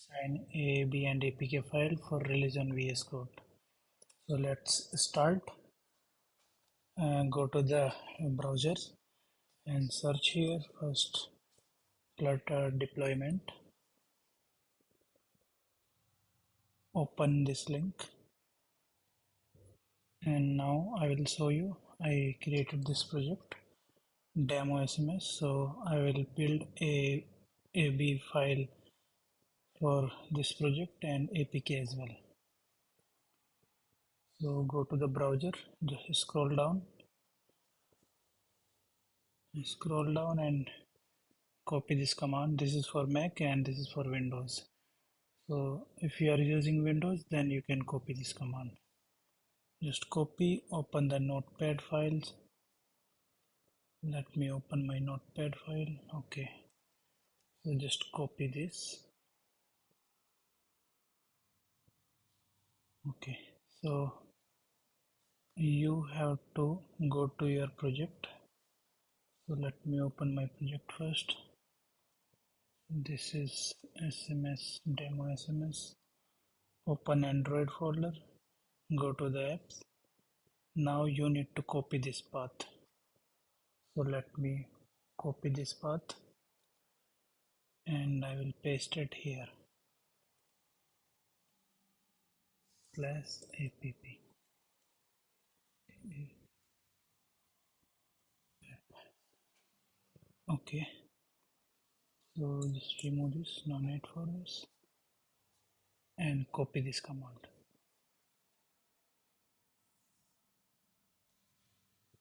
assign a, B, and APK file for release on VS Code. So let's start. Go to the browser and search here first Flutter deployment. Open this link, and now I will show you. I created this project demo SMS, so I will build a AB file for this project and APK as well. So go to the browser, just scroll down and copy this command. This is for Mac and this is for Windows. So if you are using Windows, then you can copy this command. Just copy, open the notepad files. Let me open my notepad file. Okay, so just copy this. Okay, so you have to go to your project. So let me open my project first. This is SMS, demo SMS. Open Android folder, go to the apps. Now you need to copy this path. So let me copy this path and I will paste it here. /app. Okay, so just remove this, no need for this, and copy this command.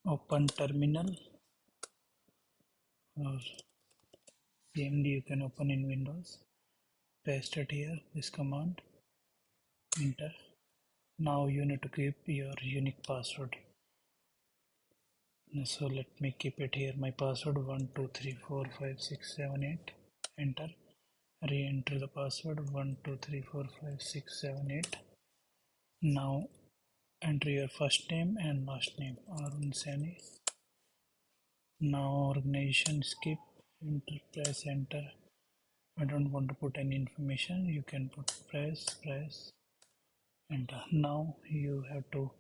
Open terminal, or CMD you can open in Windows. Paste it here, this command, enter. Now you need to keep your unique password. So let me keep it here. My password 12345678. Enter. Re-enter the password 12345678. Now enter your first name and last name. Arun Sani. Now organization skip. Enter, press enter. I don't want to put any information. You can put press enter. Now you have to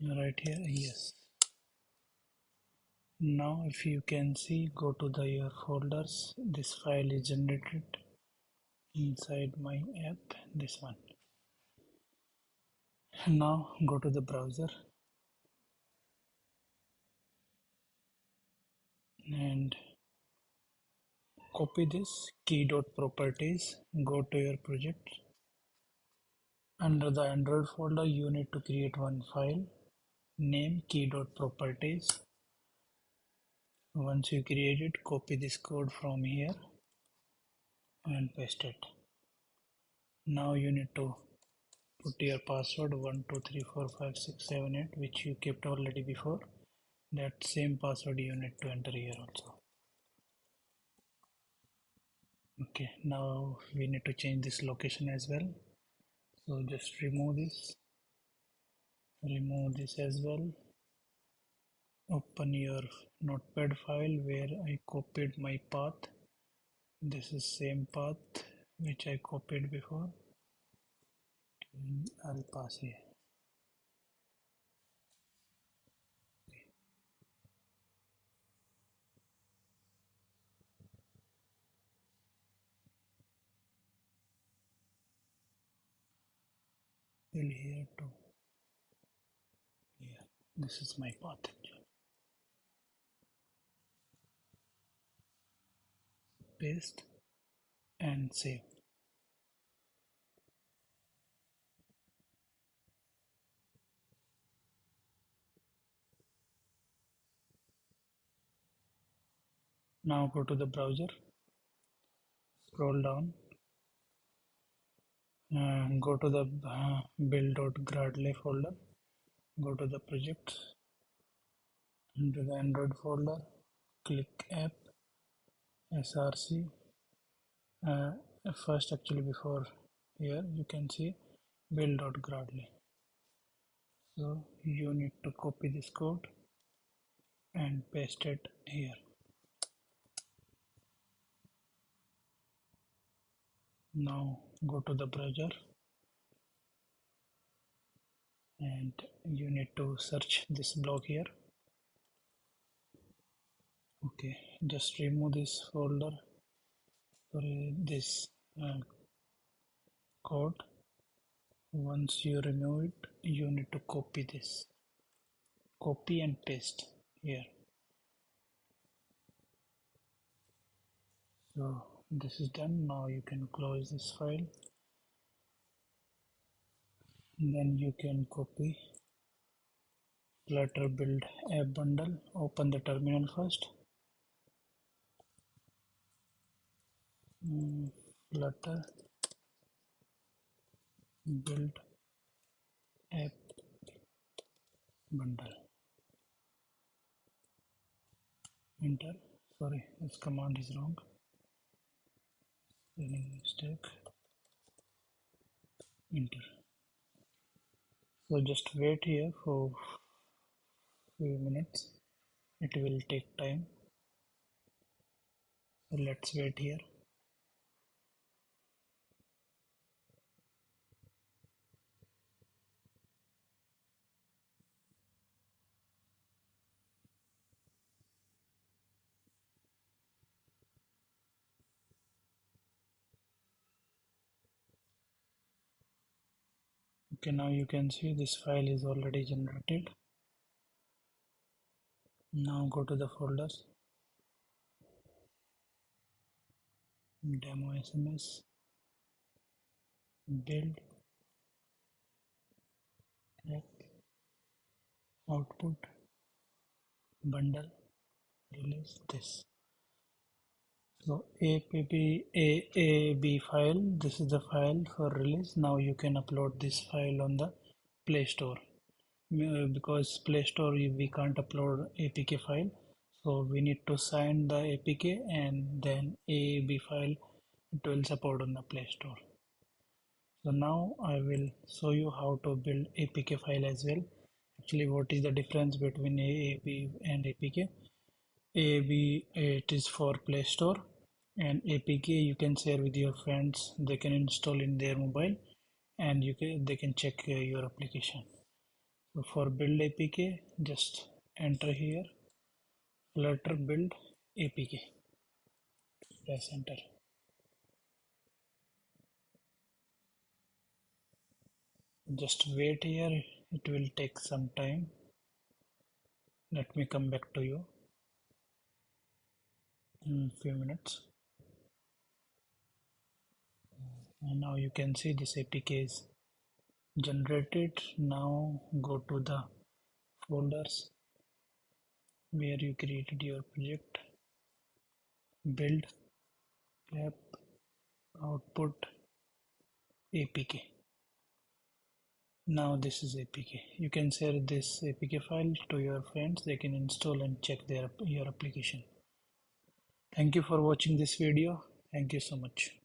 write here yes. Now if you can see, go to your folders. This file is generated inside my app, this one. Now go to the browser and copy this key.properties. Go to your project. Under the Android folder, you need to create one file, name key.properties. Once you create it, copy this code from here and paste it. Now you need to put your password 12345678, which you kept already before. That same password you need to enter here also. Okay, now we need to change this location as well. So just remove this as well. Open your notepad file where I copied my path. This is same path which I copied before. And I'll pass here. Till here to here. This is my path actually. Paste and save. Now go to the browser, scroll down, and go to the build.gradle folder. Go to the project, into the Android folder, click app, src. First, actually, before here, you can see build.gradle. So you need to copy this code and paste it here. Now go to the browser and you need to search this block here. Okay, just remove this folder, sorry, this code. Once you remove it, you need to copy this, copy and paste here. So this is done. Now you can close this file. Then you can copy Flutter build app bundle. Open the terminal first. Flutter build app bundle. Enter. Sorry, this command is wrong. Spelling mistake. Enter. So just wait here for few minutes. It will take time. So let's wait here. Okay, now you can see this file is already generated. Now go to the folders, demo SMS, build, app, output, bundle, release this. So AAB file, this is the file for release. Now you can upload this file on the Play Store. Because Play Store we can't upload APK file, so we need to sign the APK and then AAB file it will support on the Play Store. So now I will show you how to build APK file as well. Actually, what is the difference between AAB and APK? AAB it is for Play Store, and APK you can share with your friends. They can install in their mobile, and they can check your application. So for build APK, just enter here Flutter build APK. Press enter. Just wait here. It will take some time. Let me come back to you in a few minutes. And now you can see this APK is generated. Now go to the folders where you created your project, build, app, output, APK. Now this is APK. You can share this APK file to your friends. They can install and check your application. Thank you for watching this video. Thank you so much.